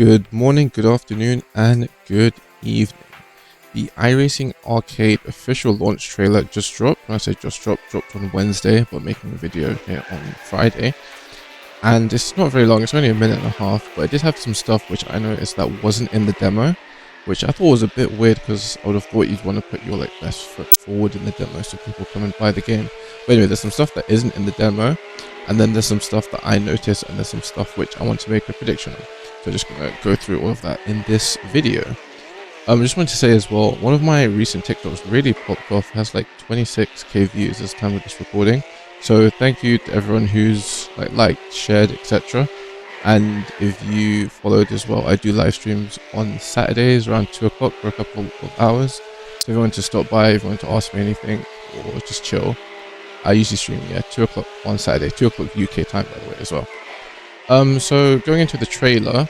Good morning, good afternoon, and good evening. The iRacing Arcade official launch trailer just dropped. When I say just dropped on Wednesday, but making a video here on Friday. And it's not very long, it's only a minute and a half, but it did have some stuff which I noticed that wasn't in the demo, which I thought was a bit weird because I would have thought you'd want to put your best foot forward in the demo so people come and buy the game. But anyway, there's some stuff that isn't in the demo, and then there's some stuff that I noticed, and there's some stuff which I want to make a prediction on. So I'm just going to go through all of that in this video. I just wanted to say as well, one of my recent TikToks really popped off, has like 26k views as time of this recording. So thank you to everyone who's liked, shared, etc. And if you followed as well, I do live streams on Saturdays around 2 o'clock for a couple of hours. So if you want to stop by, if you want to ask me anything, or just chill, I usually stream 2 o'clock on Saturday, 2 o'clock UK time by the way as well. So going into the trailer,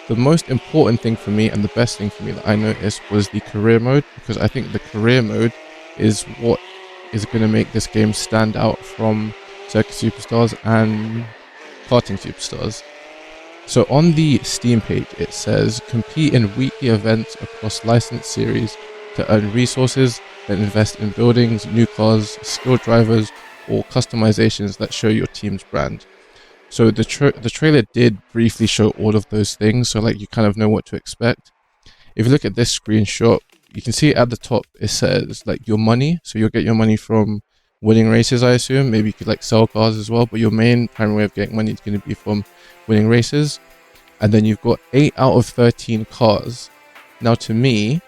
the most important thing for me and the best thing for me that I noticed was the career mode, because I think the career mode is what is going to make this game stand out from Circuit Superstars and Karting Superstars. So on the Steam page it says compete in weekly events across licensed series to earn resources, then invest in buildings, new cars, skilled drivers, or customizations that show your team's brand. So the trailer did briefly show all of those things, so you kind of know what to expect. If you look at this screenshot, you can see at the top it says your money, so you'll get your money from winning races, I assume. Maybe you could sell cars as well, but your main primary way of getting money is going to be from winning races. And then you've got 8 out of 13 cars. Now to me,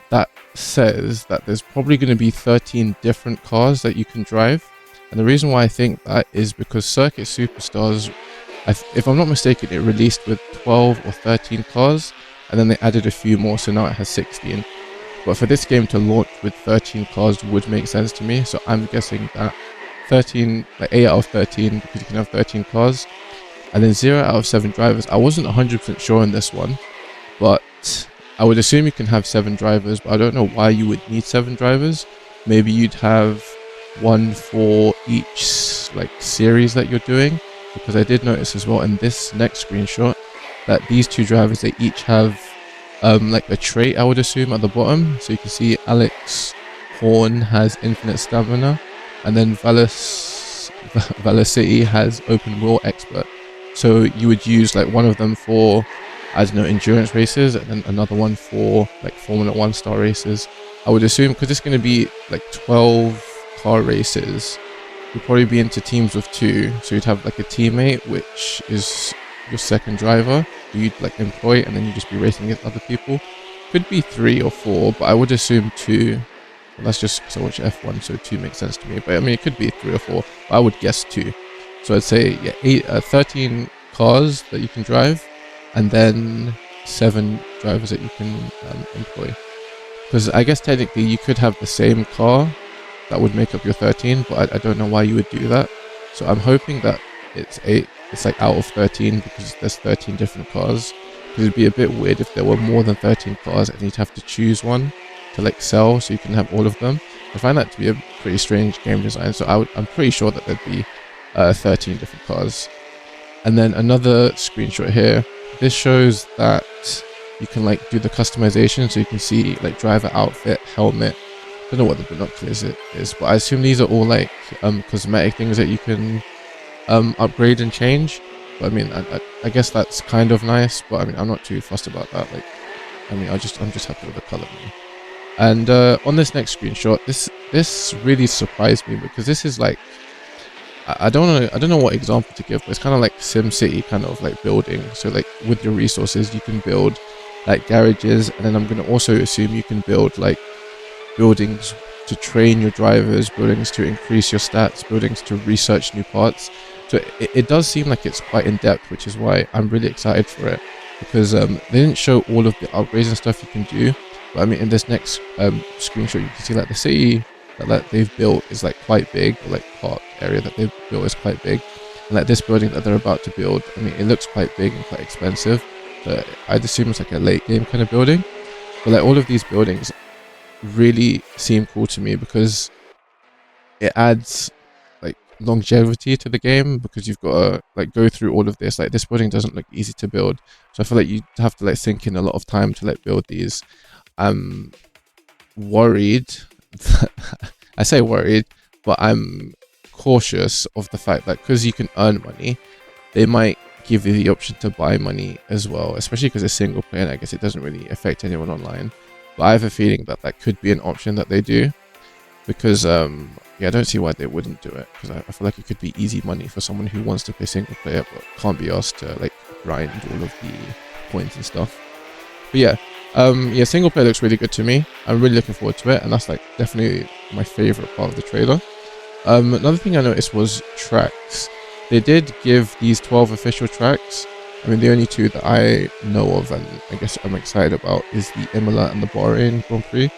that says that there's probably going to be 13 different cars that you can drive. And the reason why I think that is because Circuit Superstars, if I'm not mistaken, it released with 12 or 13 cars, and then they added a few more, so now it has 16. But for this game to launch with 13 cars would make sense to me, so I'm guessing that 8 out of 13, because you can have 13 cars, and then 0 out of 7 drivers. I wasn't 100% sure on this one, but I would assume you can have 7 drivers, but I don't know why you would need 7 drivers. Maybe you'd have one for each series that you're doing, because I did notice as well in this next screenshot that these 2 drivers, they each have a trait, I would assume, at the bottom. So you can see Alex Horn has infinite stamina, and then Velocity has open wheel expert. So you would use one of them for, I don't know, endurance races, and then another one for Formula 1 star races. I would assume, because it's going to be 12 car races, you'll probably be into teams of 2, so you'd have a teammate which is your second driver who you'd employ, and then you'd just be racing against other people. Could be 3 or 4, but I would assume 2. Well, that's just because I watch F1, so 2 makes sense to me, but I mean it could be 3 or 4, but I would guess 2. So I'd say 13 cars that you can drive, and then 7 drivers that you can employ. Because I guess technically you could have the same car that would make up your 13, but I don't know why you would do that. So I'm hoping that it's out of 13, because there's 13 different cars. Because it'd be a bit weird if there were more than 13 cars and you'd have to choose one to sell so you can have all of them. I find that to be a pretty strange game design, so I'm pretty sure that there'd be 13 different cars. And then another screenshot here, this shows that you can do the customization, so you can see driver outfit, helmet. I don't know what the binoculars is, but I assume these are all cosmetic things that you can upgrade and change. But I mean, I guess that's kind of nice, but I mean I'm not too fussed about that. I'm just happy with the color. And on this next screenshot, this really surprised me, because this is I don't know what example to give, but it's kind of like SimCity kind of building. So with your resources you can build garages, and then I'm going to also assume you can build buildings to train your drivers, buildings to increase your stats, buildings to research new parts. So it does seem like it's quite in depth, which is why I'm really excited for it, because they didn't show all of the upgrades and stuff you can do. But I mean, in this next screenshot, you can see the city that they've built is quite big, the park area that they've built is quite big, and this building that they're about to build, I mean, it looks quite big and quite expensive. But I'd assume it's a late game kind of building. But all of these buildings really seem cool to me, because it adds longevity to the game, because you've got to like go through all of this. Like, this building doesn't look easy to build, so I feel like you have to like sink in a lot of time to like build these. I'm worried. I say worried, but I'm cautious of the fact that because you can earn money, they might give you the option to buy money as well, especially because it's single player, and I guess it doesn't really affect anyone online. But I have a feeling that that could be an option that they do, because yeah, I don't see why they wouldn't do it, because I feel like it could be easy money for someone who wants to play single player but can't be asked to like grind all of the points and stuff. But yeah, yeah, single player looks really good to me. I'm really looking forward to it, and that's like definitely my favorite part of the trailer. Another thing I noticed was tracks. They did give these 12 official tracks. I mean, the only two that I know of and I guess I'm excited about is the Imola and the Bahrain Grand Prix.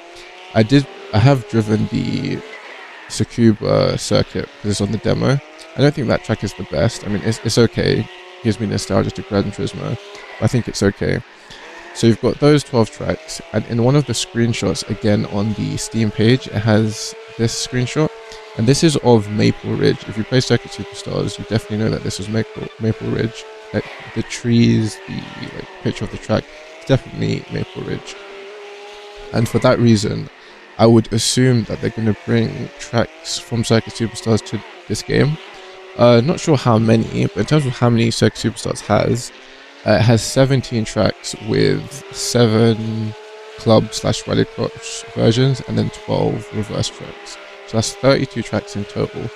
I have driven the Tsukuba circuit because it's on the demo. I don't think that track is the best. I mean, it's okay. It gives me nostalgia to Gran Turismo. I think it's okay. So you've got those 12 tracks, and in one of the screenshots, again on the Steam page, it has this screenshot, and this is of Maple Ridge. If you play Circuit Superstars, you definitely know that this was Maple Ridge. Like the trees, the like picture of the track, it's definitely Maple Ridge. And for that reason, I would assume that they're going to bring tracks from Circuit Superstars to this game. Not sure how many, but in terms of how many Circuit Superstars has, it has 17 tracks with 7 club/rallycross versions and then 12 reverse tracks. So that's 32 tracks in total.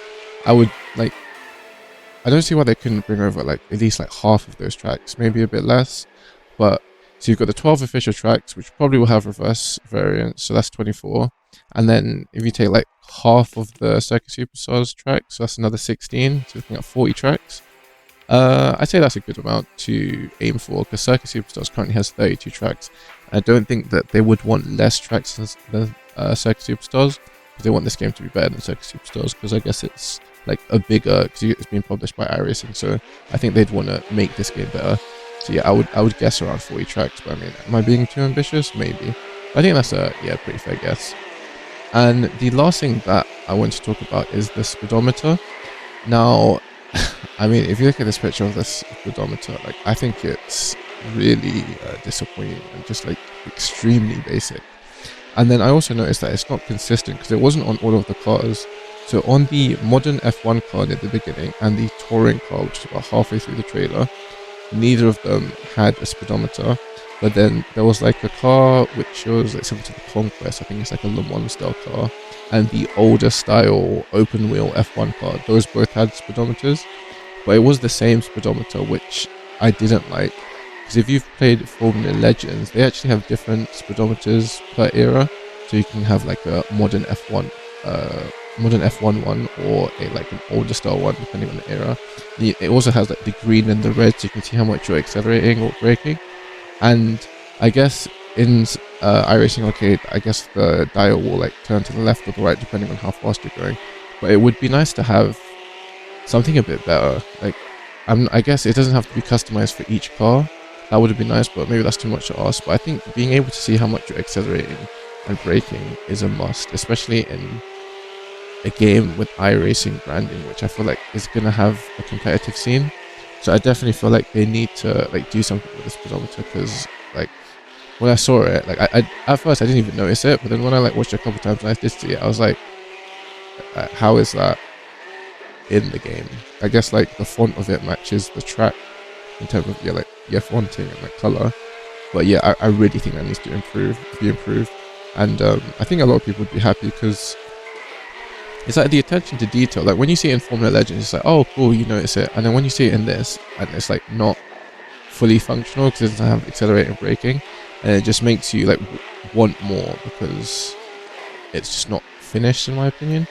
I don't see why they couldn't bring over like at least like half of those tracks, maybe a bit less. But so you've got the 12 official tracks, which probably will have reverse variants, so that's 24. And then if you take like half of the Circuit Superstars tracks, so that's another 16. So you're looking at 40 tracks. I'd say that's a good amount to aim for, because Circuit Superstars currently has 32 tracks. I don't think that they would want less tracks than Circuit Superstars, because they want this game to be better than Circuit Superstars, because I guess it's like a bigger, because it's being published by iRacing, so I think they'd want to make this game better. So yeah, I would guess around 40 tracks, but I mean, am I being too ambitious? Maybe. I think that's a pretty fair guess. And the last thing that I want to talk about is the speedometer. Now, I mean, if you look at this picture of this speedometer, like, I think it's really disappointing and just like extremely basic. And then I also noticed that it's not consistent, because it wasn't on all of the cars. So on the modern F1 car at the beginning and the touring car, which is about halfway through the trailer, neither of them had a speedometer. But then there was like a car which was like similar to the Conquest. I think it's like a Le Mans style car, and the older style open wheel F1 car. Those both had speedometers, but it was the same speedometer, which I didn't like. Because if you've played Formula Legends, they actually have different speedometers per era. So you can have like a modern F1 one, or like an older style one, depending on the era. It also has like the green and the red, so you can see how much you're accelerating or braking. And I guess in iRacing Arcade, I guess the dial will like turn to the left or the right depending on how fast you're going. But it would be nice to have something a bit better. Like, I guess it doesn't have to be customized for each car. That would have been nice, but maybe that's too much to ask. But I think being able to see how much you're accelerating and braking is a must, especially in a game with iRacing branding, which I feel like is going to have a competitive scene. So I definitely feel like they need to like do something with this speedometer, because like when I saw it, like I at first I didn't even notice it, but then when I like watched it a couple times and I did see it, I was like, how is that in the game? I guess like the font of it matches the track in terms of like F1 thing and like color. But yeah, I really think that needs to be improved. And I think a lot of people would be happy, because it's like the attention to detail. Like when you see it in Formula Legends, it's like, oh cool, you notice it. And then when you see it in this, and it's like not fully functional because it doesn't have accelerating and braking, and it just makes you like want more, because it's just not finished in my opinion.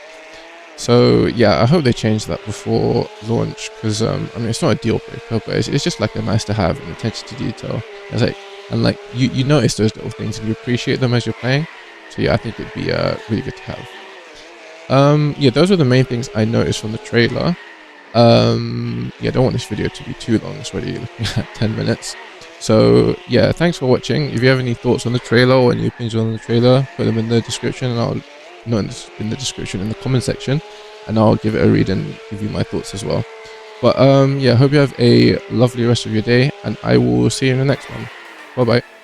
So yeah, I hope they change that before launch, because I mean, it's not a deal breaker, but it's just like a nice to have, and attention to detail. It's like, and like you notice those little things and you appreciate them as you're playing. So yeah, I think it'd be really good to have. Yeah, those are the main things I noticed from the trailer. Yeah, I don't want this video to be too long. It's already looking at 10 minutes. So yeah, thanks for watching. If you have any thoughts on the trailer or any opinions on the trailer, put them in the description, and I'll not in the description, in the comment section, and I'll give it a read and give you my thoughts as well. But yeah, hope you have a lovely rest of your day, and I will see you in the next one. Bye bye.